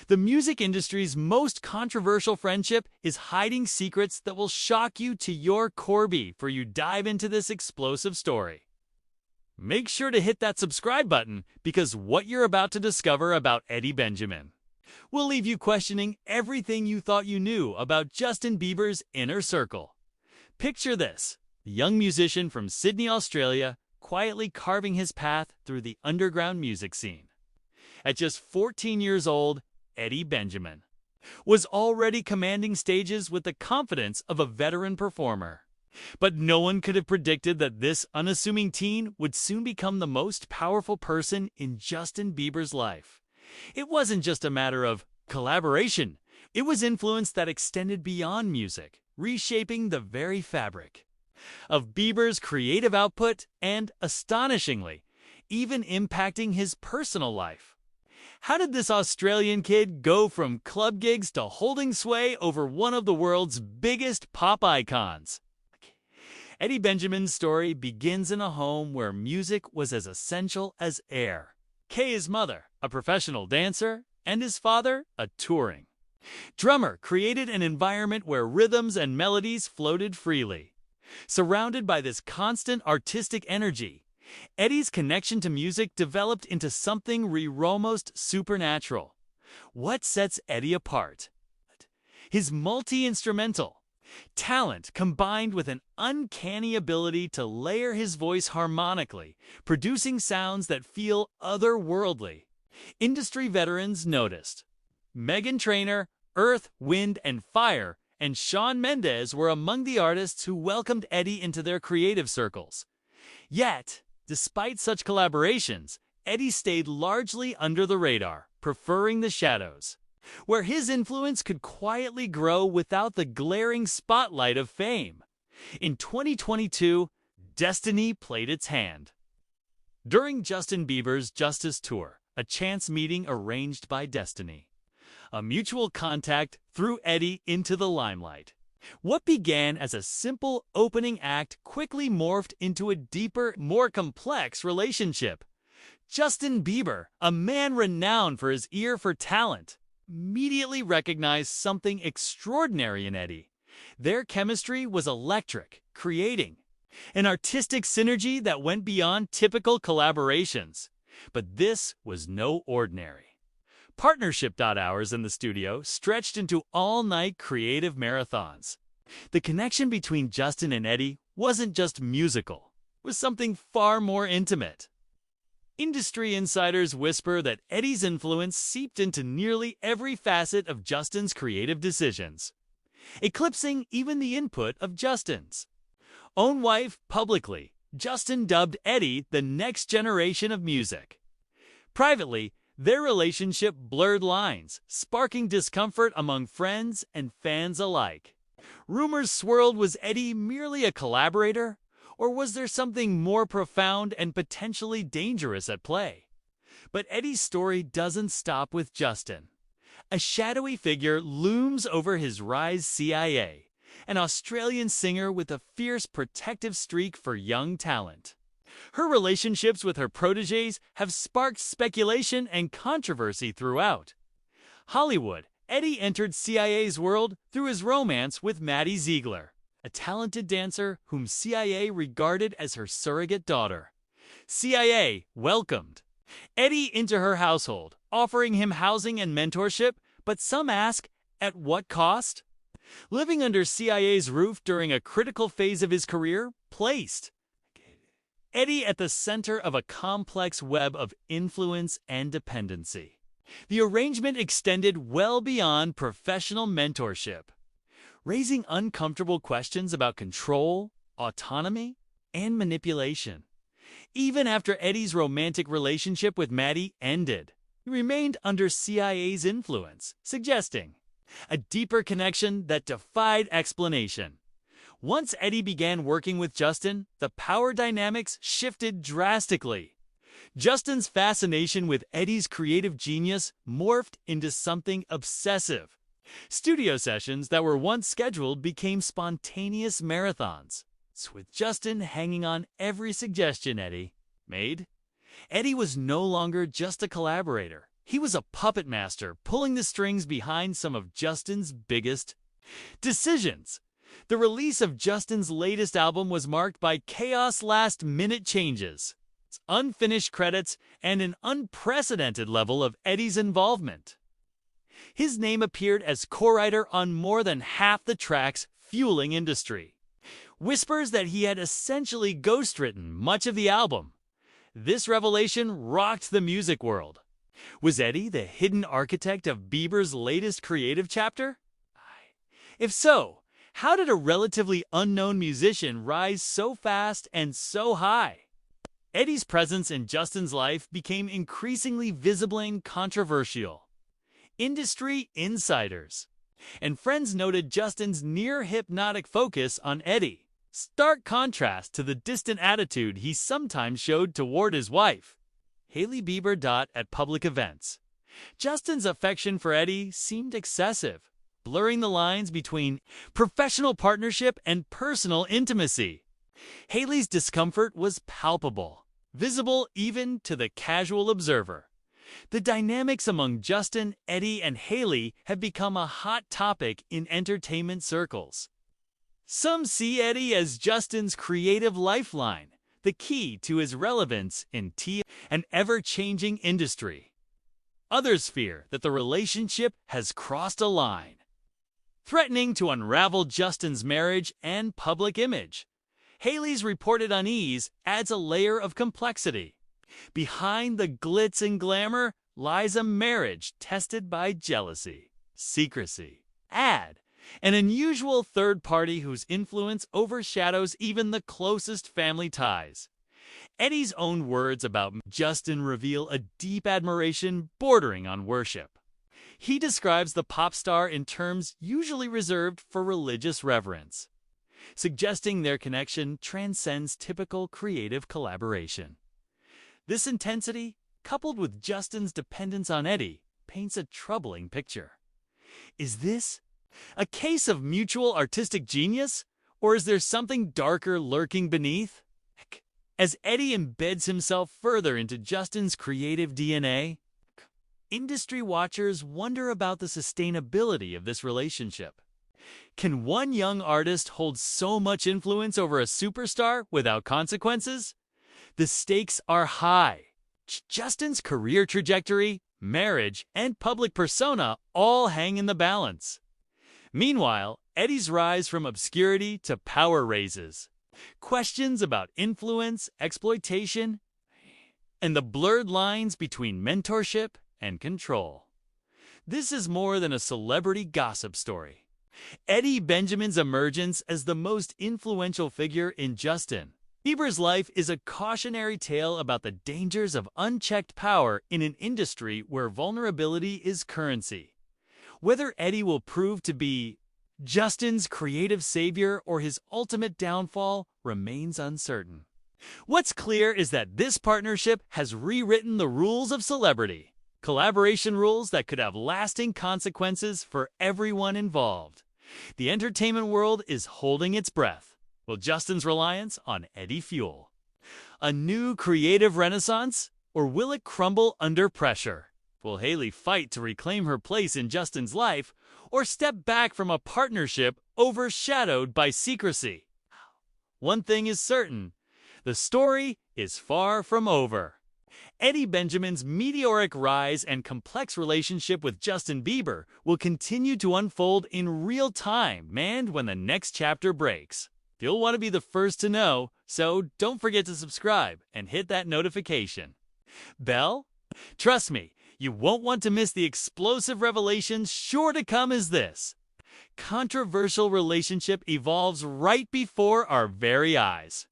The music industry's most controversial friendship is hiding secrets that will shock you to your core before you dive into this explosive story. Make sure to hit that subscribe button because what you're about to discover about Eddie Benjamin will leave you questioning everything you thought you knew about Justin Bieber's inner circle. Picture this: a young musician from Sydney, Australia, quietly carving his path through the underground music scene. At just 14 years old, Eddie Benjamin was already commanding stages with the confidence of a veteran performer. But no one could have predicted that this unassuming teen would soon become the most powerful person in Justin Bieber's life. It wasn't just a matter of collaboration. It was influence that extended beyond music, reshaping the very fabric of Bieber's creative output and, astonishingly, even impacting his personal life. How did this Australian kid go from club gigs to holding sway over one of the world's biggest pop icons? Eddie Benjamin's story begins in a home where music was as essential as air. Kay's mother, a professional dancer, and his father, a touring drummer, created an environment where rhythms and melodies floated freely. Surrounded by this constant artistic energy, Eddie's connection to music developed into something almost supernatural. What sets Eddie apart? His multi-instrumental talent combined with an uncanny ability to layer his voice harmonically, producing sounds that feel otherworldly. Industry veterans noticed. Meghan Trainor, Earth, Wind, and Fire, and Shawn Mendes were among the artists who welcomed Eddie into their creative circles. Yet, despite such collaborations, Eddie stayed largely under the radar, preferring the shadows, where his influence could quietly grow without the glaring spotlight of fame. In 2022, destiny played its hand. During Justin Bieber's Justice Tour, a chance meeting arranged by destiny, a mutual contact threw Eddie into the limelight. What began as a simple opening act quickly morphed into a deeper, more complex relationship. Justin Bieber, a man renowned for his ear for talent, immediately recognized something extraordinary in Eddie. Their chemistry was electric, creating an artistic synergy that went beyond typical collaborations. But this was no ordinary partnership. Hours in the studio stretched into all-night creative marathons. The connection between Justin and Eddie wasn't just musical, it was something far more intimate. Industry insiders whisper that Eddie's influence seeped into nearly every facet of Justin's creative decisions, eclipsing even the input of Justin's own wife. Publicly, Justin dubbed Eddie the next generation of music. Privately, their relationship blurred lines, sparking discomfort among friends and fans alike. Rumors swirled: was Eddie merely a collaborator, or was there something more profound and potentially dangerous at play? But Eddie's story doesn't stop with Justin. A shadowy figure looms over his rise: CIA, an Australian singer with a fierce protective streak for young talent. Her relationships with her protégés have sparked speculation and controversy throughout Hollywood. Eddie entered CIA's world through his romance with Maddie Ziegler, a talented dancer whom CIA regarded as her surrogate daughter. CIA welcomed Eddie into her household, offering him housing and mentorship, but some ask, at what cost? Living under CIA's roof during a critical phase of his career placed Eddie at the center of a complex web of influence and dependency. The arrangement extended well beyond professional mentorship, raising uncomfortable questions about control, autonomy, and manipulation. Even after Eddie's romantic relationship with Maddie ended, he remained under CIA's influence, suggesting a deeper connection that defied explanation. Once Eddie began working with Justin, the power dynamics shifted drastically. Justin's fascination with Eddie's creative genius morphed into something obsessive. Studio sessions that were once scheduled became spontaneous marathons, with Justin hanging on every suggestion Eddie made. Eddie was no longer just a collaborator. He was a puppet master, pulling the strings behind some of Justin's biggest decisions. The release of Justin's latest album was marked by chaos last-minute changes, unfinished credits, and an unprecedented level of Eddie's involvement. His name appeared as co-writer on more than half the tracks, fueling industry. Whispers that he had essentially ghostwritten much of the album. This revelation rocked the music world. Was Eddie the hidden architect of Bieber's latest creative chapter? If so, how did a relatively unknown musician rise so fast and so high? Eddie's presence in Justin's life became increasingly visible and controversial. Industry insiders and friends noted Justin's near-hypnotic focus on Eddie, stark contrast to the distant attitude he sometimes showed toward his wife, Hailey Bieber. At public events, Justin's affection for Eddie seemed excessive, blurring the lines between professional partnership and personal intimacy. Hailey's discomfort was palpable, visible even to the casual observer. The dynamics among Justin, Eddie, and Hailey have become a hot topic in entertainment circles. Some see Eddie as Justin's creative lifeline, the key to his relevance in an ever-changing industry. Others fear that the relationship has crossed a line, threatening to unravel Justin's marriage and public image. Hailey's reported unease adds a layer of complexity. Behind the glitz and glamour lies a marriage tested by jealousy, secrecy, and an unusual third party whose influence overshadows even the closest family ties. Eddie's own words about Justin reveal a deep admiration bordering on worship. He describes the pop star in terms usually reserved for religious reverence, suggesting their connection transcends typical creative collaboration. This intensity, coupled with Justin's dependence on Eddie, paints a troubling picture. Is this a case of mutual artistic genius, or is there something darker lurking beneath? As Eddie embeds himself further into Justin's creative DNA, industry watchers wonder about the sustainability of this relationship. Can one young artist hold so much influence over a superstar without consequences? The stakes are high. Justin's career trajectory, marriage, and public persona all hang in the balance. Meanwhile, Eddie's rise from obscurity to power raises questions about influence, exploitation, and the blurred lines between mentorship and control. This is more than a celebrity gossip story. Eddie Benjamin's emergence as the most influential figure in Justin Bieber's life is a cautionary tale about the dangers of unchecked power in an industry where vulnerability is currency. Whether Eddie will prove to be Justin's creative savior or his ultimate downfall remains uncertain. What's clear is that this partnership has rewritten the rules of celebrity, collaboration rules that could have lasting consequences for everyone involved. The entertainment world is holding its breath. Will Justin's reliance on Eddie fuel a new creative renaissance, or will it crumble under pressure? Will Hailey fight to reclaim her place in Justin's life, or step back from a partnership overshadowed by secrecy? One thing is certain, the story is far from over. Eddie Benjamin's meteoric rise and complex relationship with Justin Bieber will continue to unfold in real time and when the next chapter breaks. You'll want to be the first to know, so don't forget to subscribe and hit that notification bell. Trust me, you won't want to miss the explosive revelations sure to come as this controversial relationship evolves right before our very eyes.